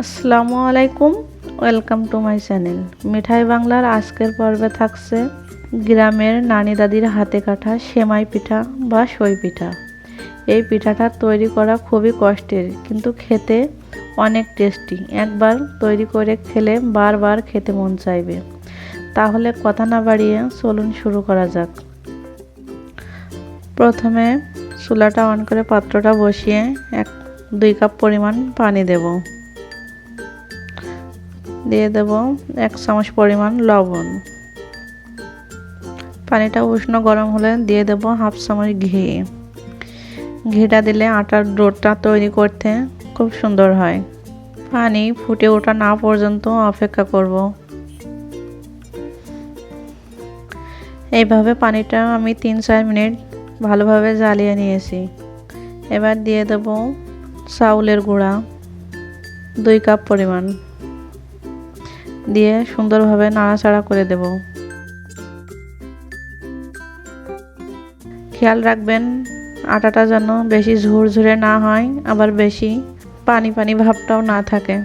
আসসালামু আলাইকুম, welcome to my channel মিঠাই বাংলার আজকের পর্বে থাকছে গ্রামের নানি দাদির হাতে কাটা সেমাই পিঠা বা সই পিঠা। এই পিঠাটা তৈরি করা খুবই কষ্টের, কিন্তু খেতে অনেক টেস্টি। একবার তৈরি করে খেলে বারবার খেতে মন চাইবে। তাহলে কথা না বাড়িয়ে চলুন শুরু করা যাক। প্রথমে চুলাটা অন করে পাত্রটা বসিয়ে 2 কাপ পরিমাণ পানি দেব। দিয়ে দেব 1 চামচ পরিমাণ লবণ। পানিটা উষ্ণ গরম হলে দিয়ে দেব 1/2 চামচ ঘি। ঘিটা দিলে আটার ডোটা তৈরি করতে খুব সুন্দর হয়। পানি ফুটে ওঠা না পর্যন্ত অপেক্ষা করব। এইভাবে পানিটা আমি 3-4 মিনিট ভালোভাবে জ্বালিয়ে নিয়েছি। এবার দিয়ে দেব চাউলের গুঁড়া 2 কাপ পরিমাণ, দিয়ে সুন্দরভাবে নাড়াচাড়া করে দেব। খেয়াল রাখবেন আটাটা যেন বেশি ঝুরঝুরে না হয়, আবার বেশি পানি পানি ভাবটাও না থাকে।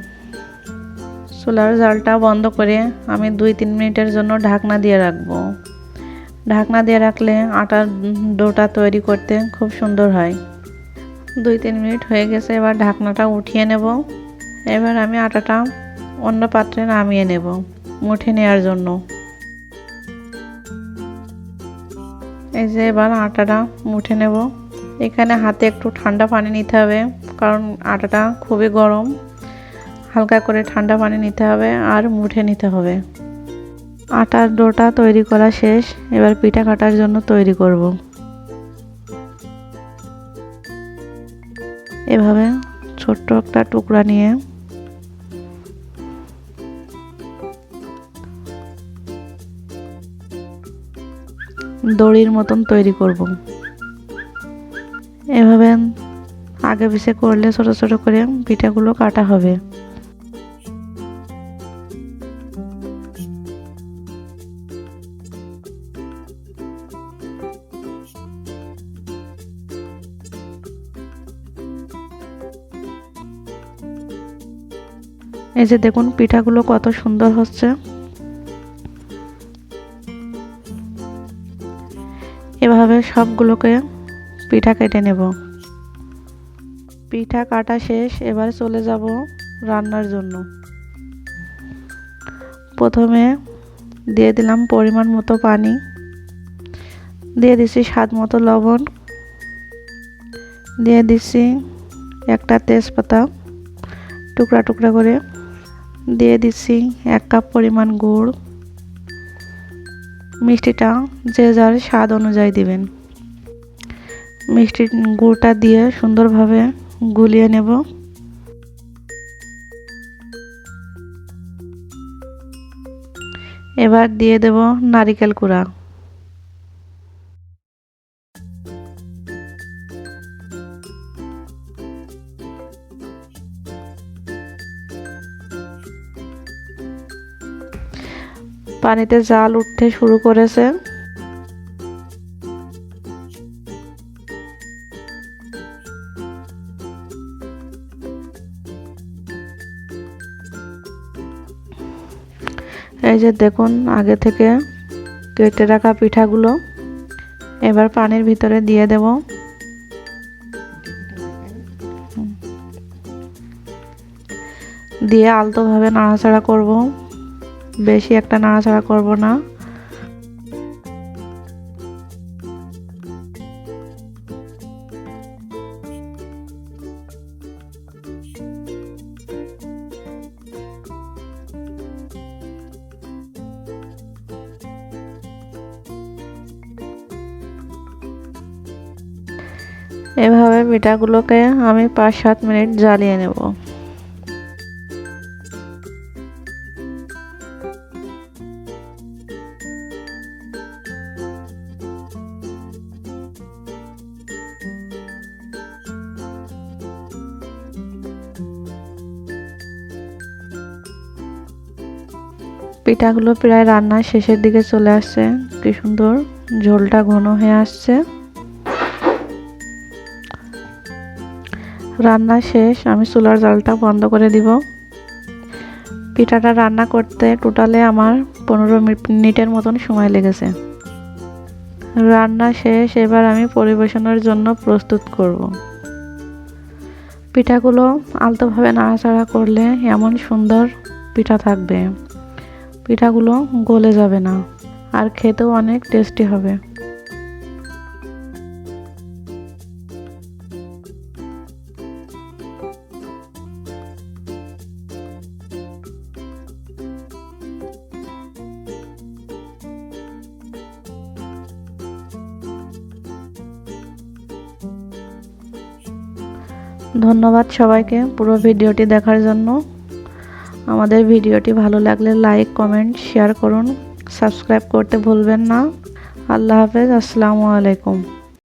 চুলার জালটা বন্ধ করে আমি 2-3 মিনিটের জন্য ঢাকনা দিয়ে রাখবো। ঢাকনা দিয়ে রাখলে আটার ডোটা তৈরি করতে খুব সুন্দর হয়। 2-3 মিনিট হয়ে গেছে, এবার ঢাকনাটা উঠিয়ে নেব। এবার আমি আটাটা অন্য পাত্রে নামিয়ে নেব মুঠে নেওয়ার জন্য। এই যে এবার আটাটা মুঠে নেব। এখানে হাতে একটু ঠান্ডা পানি নিতে হবে, কারণ আটাটা খুবই গরম। হালকা করে ঠান্ডা পানি নিতে হবে আর মুঠে নিতে হবে। আটার ডোটা তৈরি করা শেষ। এবার পিঠা কাটার জন্য তৈরি করব। এভাবে ছোট্ট একটা টুকরা নিয়ে দড়ির মতন তৈরি করব। এভাবে আগে পিছে করলে ছোট ছোট করে পিঠাগুলো কাটা হবে। এই যে দেখুন পিঠাগুলো কত সুন্দর হচ্ছে। এভাবে সবগুলোকে পিঠা কেটে নেব। পিঠা কাটা শেষ। এবার চলে যাব রান্নার জন্য। প্রথমে দিয়ে দিলাম পরিমাণ মতো পানি, দিয়ে দিচ্ছি স্বাদ মতো লবণ, দিয়ে দিচ্ছি একটা তেজপাতা টুকরা টুকরা করে, দিয়ে দিচ্ছি 1 কাপ পরিমাণ গুড়। মিষ্টিটা যে যার স্বাদ অনুযায়ী দিবেন। মিষ্টি গুড়টা দিয়ে সুন্দরভাবে গুলিয়ে নেব। এবার দিয়ে দেব নারকেল কুড়া। পানিতে জাল উঠতে শুরু করেছে। এই যে দেখুন আগে থেকে কেটে রাখা পিঠাগুলো এবার পানির ভিতরে দিয়ে দেব। দিয়ে আলতোভাবে নাড়াচাড়া করব, বেশি একটা নাড়াচাড়া করব না। এভাবে পিঠাগুলোকে আমি 5-7 মিনিট জ্বালিয়ে নেব। পিঠাগুলো প্রায় রান্নার শেষের দিকে চলে আসছে। কি সুন্দর ঝোলটা ঘন হয়ে আসছে। রান্না শেষ। আমি চুলার জালটা বন্ধ করে দিব। পিঠাটা রান্না করতে টোটালে আমার 15 মিনিটের মতন সময় লেগেছে। রান্না শেষ, এবার আমি পরিবেশনের জন্য প্রস্তুত করব। পিঠাগুলো আলতোভাবে নাড়াচাড়া করলে এমন সুন্দর পিঠা থাকবে, পিঠাগুলো গলে যাবে না, আর খেতেও অনেক টেস্টি হবে। ধন্যবাদ সবাইকে পুরো ভিডিওটি দেখার জন্য। আমাদের ভিডিওটি ভালো লাগলে লাইক, কমেন্ট, শেয়ার করুন, সাবস্ক্রাইব করতে ভুলবেন না। আল্লাহ হাফেজ, আসসালামু আলাইকুম।